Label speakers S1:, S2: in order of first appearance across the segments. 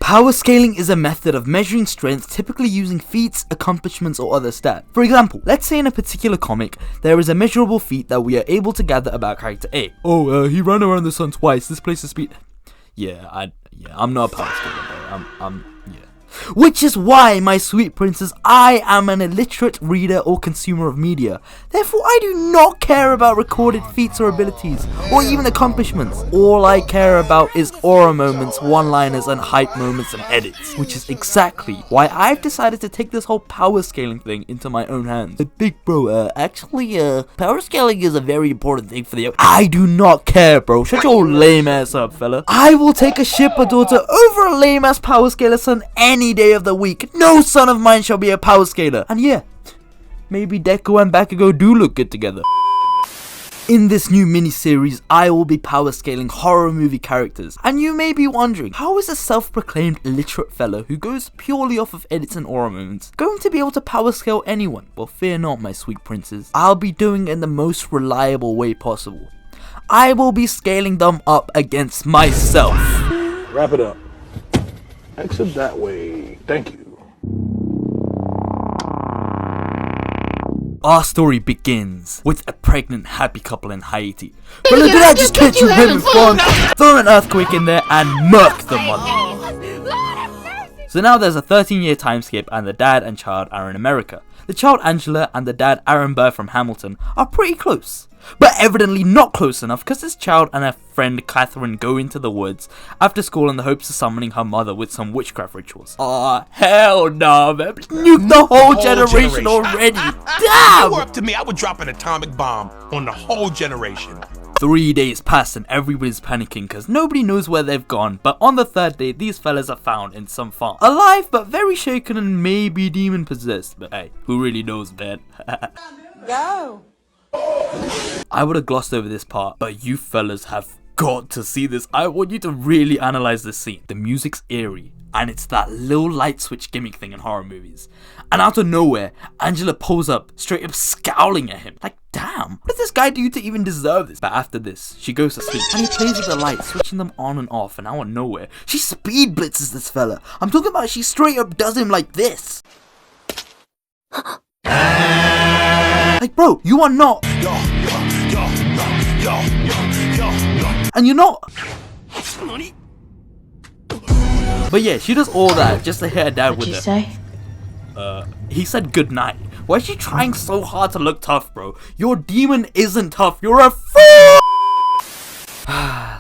S1: Power scaling is a method of measuring strength, typically using feats, accomplishments, or other stats. For example, let's say in a particular comic, there is a measurable feat that we are able to gather about character A. He ran around the sun twice, this place is speed. I'm not a power scaler, bro. Which is why, my sweet princess, I am an illiterate reader or consumer of media. Therefore, I do not care about recorded feats or abilities, or even accomplishments. All I care about is aura moments, one-liners, and hype moments and edits. Which is exactly why I've decided to take this whole power scaling thing into my own hands. Big bro, power scaling is a very important thing for the... I do not care, bro. Shut your lame ass up, fella. I will take a shipper daughter over a lame ass power scaler son any day of the week. No son of mine shall be a power scaler. And yeah, maybe Deku and Bakugo do look good together. In this new mini-series, I will be power scaling horror movie characters. And you may be wondering, how is a self-proclaimed illiterate fellow who goes purely off of edits and aura moments going to be able to power scale anyone? Well, fear not, my sweet princes. I'll be doing it in the most reliable way possible. I will be scaling them up against myself.
S2: Wrap it up. Exit that way. Thank you.
S1: Our story begins with a pregnant happy couple in Haiti. But did I just catch you having fun? Throw an earthquake in there and murk the mother. So now there's a 13-year time skip and the dad and child are in America. The child Angela and the dad Aaron Burr from Hamilton are pretty close. But evidently not close enough because this child and her friend Catherine go into the woods after school in the hopes of summoning her mother with some witchcraft rituals. Aw, hell no, man. Nuke the whole generation already. Damn!
S3: If it were up to me, I would drop an atomic bomb on the whole generation.
S1: 3 days pass and everybody's panicking because nobody knows where they've gone, but on the third day, these fellas are found in some farm. Alive, but very shaken and maybe demon possessed. But hey, who really knows, man?
S4: Go!
S1: I would have glossed over this part, but you fellas have got to see this. I want you to really analyze this scene. The music's eerie, and it's that little light switch gimmick thing in horror movies. And out of nowhere, Angela pulls up, straight up scowling at him. Like, damn, what did this guy do to even deserve this? But after this, she goes to sleep, and he plays with the lights, switching them on and off, and out of nowhere, she speed blitzes this fella. I'm talking about she straight up does him like this. Like, bro, you are not. And you're not. But yeah, she does all that just to hit her dad with it.
S4: Say?
S1: He said good night. Why is she trying so hard to look tough, bro? Your demon isn't tough. You're a fool.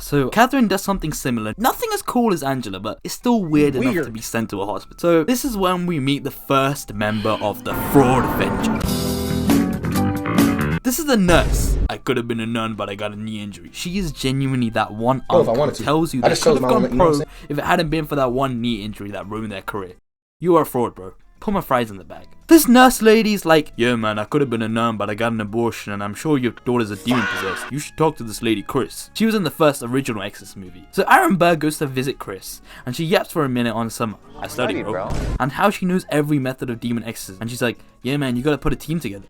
S1: So Catherine does something similar. Nothing as cool as Angela, but it's still weird enough to be sent to a hospital. So this is when we meet the first member of the Fraud Avengers. This is the nurse. I could have been a nun, but I got a knee injury. She is genuinely that one uncle who tells you they could have gone pro if it hadn't been for that one knee injury that ruined their career. You are a fraud, bro. Put my fries in the bag. This nurse lady's like, yeah man, I could have been a nun, but I got an abortion and I'm sure your daughter's a demon possessed. You should talk to this lady Chris. She was in the first original Exorcist movie. So Aaron Burr goes to visit Chris and she yaps for a minute on some I study bro and how she knows every method of demon exorcism. And she's like, yeah man, you gotta put a team together.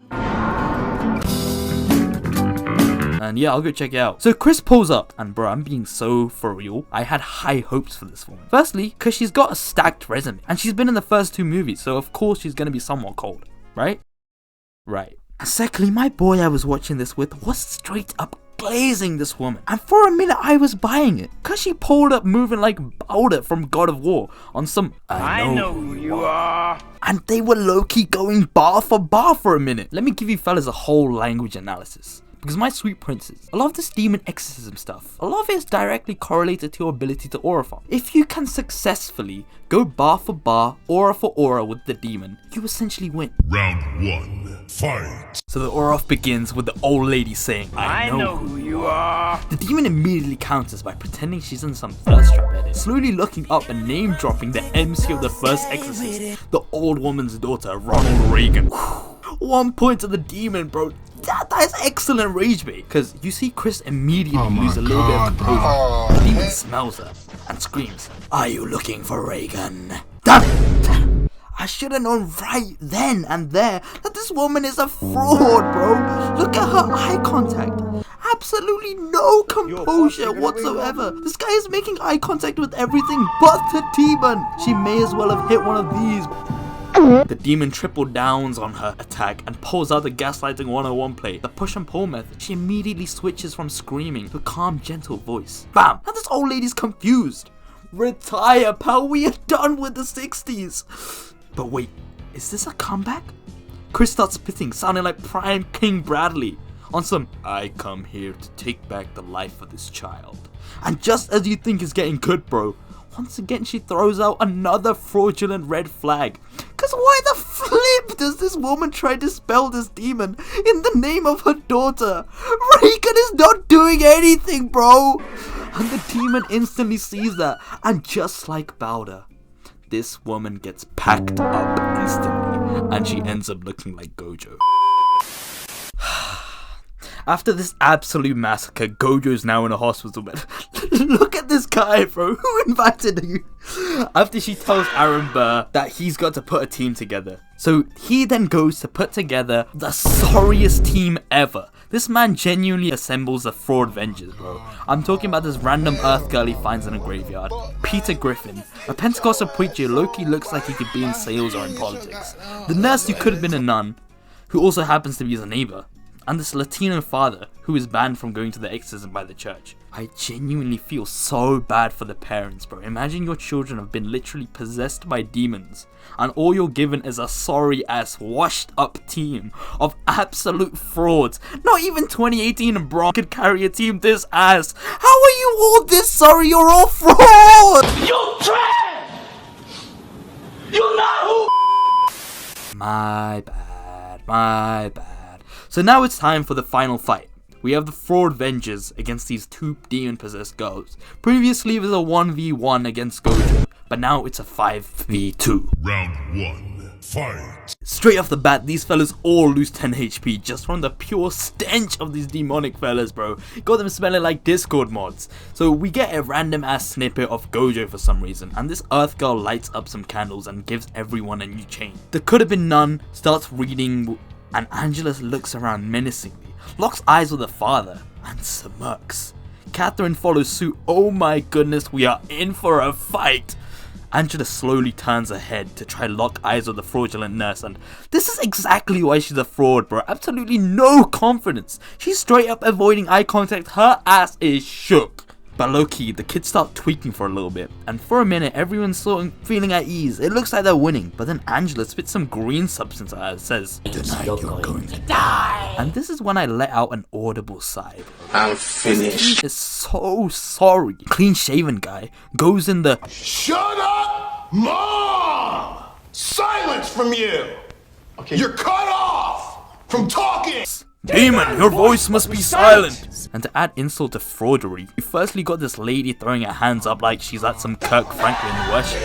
S1: And yeah, I'll go check it out. So Chris pulls up, and bro, I'm being so for real. I had high hopes for this woman. Firstly, because she's got a stacked resume, and she's been in the first 2 movies, so of course she's gonna be somewhat cold, right? Right. And secondly, my boy I was watching this with was straight up glazing this woman. And for a minute, I was buying it, because she pulled up moving like Balder from God of War on some I know who you are. And they were low-key going bar for a minute. Let me give you fellas a whole language analysis. Because my sweet princes, a lot of this demon exorcism stuff, a lot of it is directly correlated to your ability to aura farm. If you can successfully go bar for bar, aura for aura with the demon, you essentially win.
S5: Round 1, fight!
S1: So the aura off begins with the old lady saying, I know who you are. The demon immediately counters by pretending she's in some thirst trap edit, slowly looking up and name dropping the MC of the first Exorcist, the old woman's daughter, Ronald Reagan. 1 point to the demon, bro. That is excellent rage bait. Because you see Chris immediately lose a little bit of composure. The demon smells her and screams, are you looking for Reagan? Damn it! I should have known right then and there that this woman is a fraud, bro. Look at her eye contact. absolutely no composure whatsoever. This guy is making eye contact with everything but the demon. She may as well have hit one of these. The demon triple downs on her attack and pulls out the gaslighting 101 play, the push and pull method. She immediately switches from screaming to a calm, gentle voice. Bam! Now this old lady's confused. Retire, pal, we are done with the 60s. But wait, is this a comeback? Chris starts spitting, sounding like prime King Bradley on some "I come here to take back the life of this child." And just as you think it's getting good, bro, once again she throws out another fraudulent red flag. Cause why the flip does this woman try to spell this demon in the name of her daughter? Regan is not doing anything, bro. And the demon instantly sees that, and just like Bowder, this woman gets packed up instantly, and she ends up looking like Gojo. After this absolute massacre, Gojo's now in a hospital bed. Look at this guy, bro. Who invited you? After she tells Aaron Burr that he's got to put a team together. So he then goes to put together the sorriest team ever. This man genuinely assembles the fraud Avengers, bro. I'm talking about this random Earth girl he finds in a graveyard. Peter Griffin, a Pentecostal preacher. Loki looks like he could be in sales or in politics. The nurse who could have been a nun, who also happens to be his neighbor. And this Latino father who is banned from going to the exorcism by the church. I genuinely feel so bad for the parents, bro. Imagine your children have been literally possessed by demons, and all you're given is a sorry ass washed up team of absolute frauds. Not even 2018 and Braun could carry a team this ass. How are you all this sorry? You're all frauds!
S6: You trash! You not who?
S1: My bad, my bad. So now it's time for the final fight. We have the Fraud Avengers against these two demon-possessed girls. Previously it was a 1v1 against Gojo, but now it's a 5v2.
S5: Round 1. Fight.
S1: Straight off the bat, these fellas all lose 10 HP just from the pure stench of these demonic fellas, bro. Got them smelling like Discord mods. So we get a random ass snippet of Gojo for some reason, and this Earth girl lights up some candles and gives everyone a new chain. There could have been none, starts reading, and Angelus looks around menacingly, locks eyes with her father, and smirks. Catherine follows suit. Oh my goodness, we are in for a fight. Angela slowly turns her head to try lock eyes with the fraudulent nurse, and this is exactly why she's a fraud, bro. Absolutely no confidence. She's straight up avoiding eye contact. Her ass is shook. But low-key, the kids start tweaking for a little bit, and for a minute everyone's sort of feeling at ease. It looks like they're winning, but then Angela spits some green substance at her and says, "Tonight you're going to die." And this is when I let out an audible sigh, bro.
S2: I'm finished.
S1: He is so sorry. Clean shaven guy goes in the
S3: Shut up, Mom! Silence from you!
S2: Okay.
S3: You're cut off from talking!
S1: "Demon, your voice must be silent." And to add insult to fraudery, you firstly got this lady throwing her hands up like she's at some Kirk Franklin worship.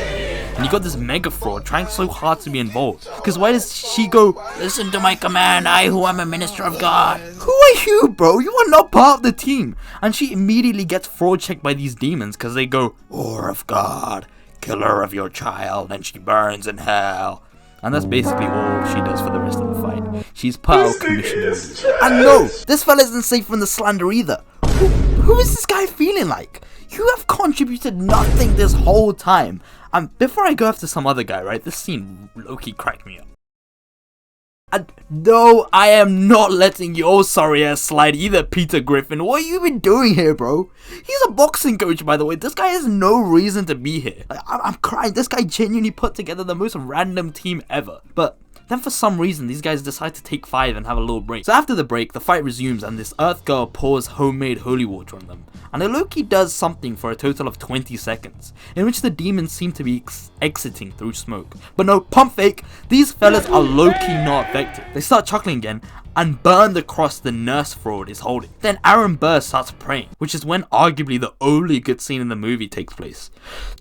S1: And you got this mega fraud trying so hard to be involved. Because why does she go, "Listen to my command, I who am a minister of God"? Who are you, bro? You are not part of the team. And she immediately gets fraud checked by these demons because they go, "Whore of God, killer of your child, and she burns in hell." And that's basically all she does for the rest of the fight. She's put out commission orders. And no, this fella isn't safe from the slander either. Who is this guy feeling like? You have contributed nothing this whole time. And before I go after some other guy, right, this scene low-key cracked me up. And no, I am not letting your sorry ass slide either, Peter Griffin. What have you been doing here, bro? He's a boxing coach, by the way. This guy has no reason to be here. Like, I'm crying. This guy genuinely put together the most random team ever. But then for some reason, these guys decide to take 5 and have a little break. So after the break, the fight resumes and this Earth girl pours homemade holy water on them. And Loki does something for a total of 20 seconds, in which the demons seem to be exiting through smoke. But no, pump fake, these fellas are low-key not affected. They start chuckling again and burn the cross the nurse fraud is holding. Then Aaron Burr starts praying, which is when arguably the only good scene in the movie takes place.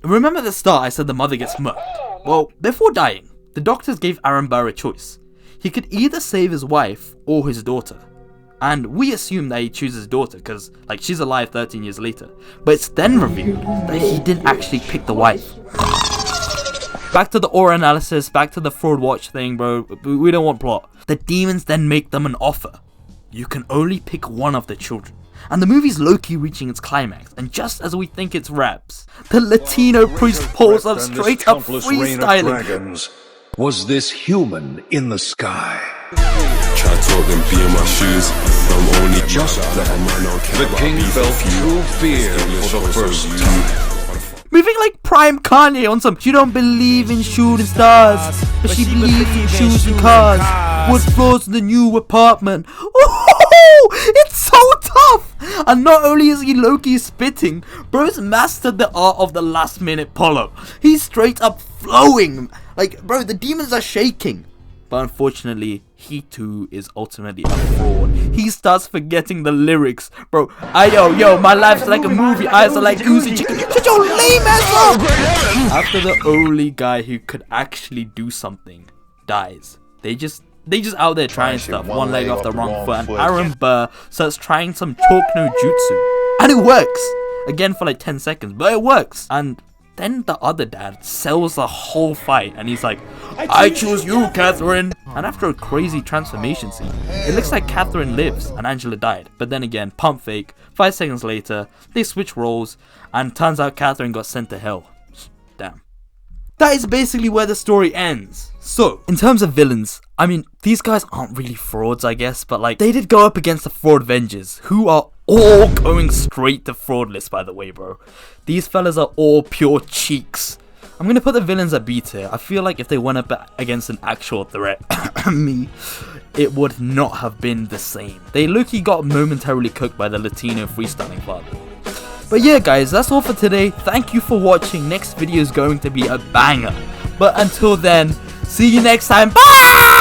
S1: Remember at the start I said the mother gets murked? Well, before dying, the doctors gave Aaron Burr a choice. He could either save his wife or his daughter. And we assume that he chooses his daughter because, like, she's alive 13 years later. But it's then revealed that he didn't actually pick the wife. Back to the aura analysis, back to the fraud watch thing, bro. We don't want plot. The demons then make them an offer. You can only pick one of the children. and the movie's low-key reaching its climax, and just as we think it's wraps, the Latino priest pulls up straight up freestyling.
S7: Was this human in the sky?
S8: Try to talk them be in my shoes. I'm only just
S7: The king felt true fear for the first time.
S1: Moving like prime Kanye on some, she don't believe in shooting stars, but she believes in shooting cars. Wood floors in the new apartment. Oh, it's so tough! And not only is he low-key spitting, bro's mastered the art of the last minute pull-up. He's straight up flowing. Like, bro, the demons are shaking. But unfortunately, he too is ultimately a fraud. He starts forgetting the lyrics. Bro, yo, my life's like a movie, eyes are like oozing chicken. Shut your lame ass up! After the only guy who could actually do something dies, they just out there trying stuff, one leg off the wrong foot, and Aaron Burr starts trying some chalk no jutsu. And it works! Again for like 10 seconds, but it works! And then the other dad sells the whole fight, and he's like, I choose you, Catherine! And after a crazy transformation scene, it looks like Catherine lives and Angela died. But then again, pump fake, 5 seconds later, they switch roles, and turns out Catherine got sent to hell. Damn. That is basically where the story ends. So, in terms of villains, I mean, these guys aren't really frauds, I guess, but like, they did go up against the Fraud Avengers, who are all going straight to fraud list, by the way, bro. These fellas are all pure cheeks. I'm gonna put the villains at B tier. I feel like if they went up against an actual threat, me, it would not have been the same. They low-key got momentarily cooked by the Latino freestyling father. But yeah, guys, that's all for today. Thank you for watching. Next video is going to be a banger. But until then, see you next time. Bye!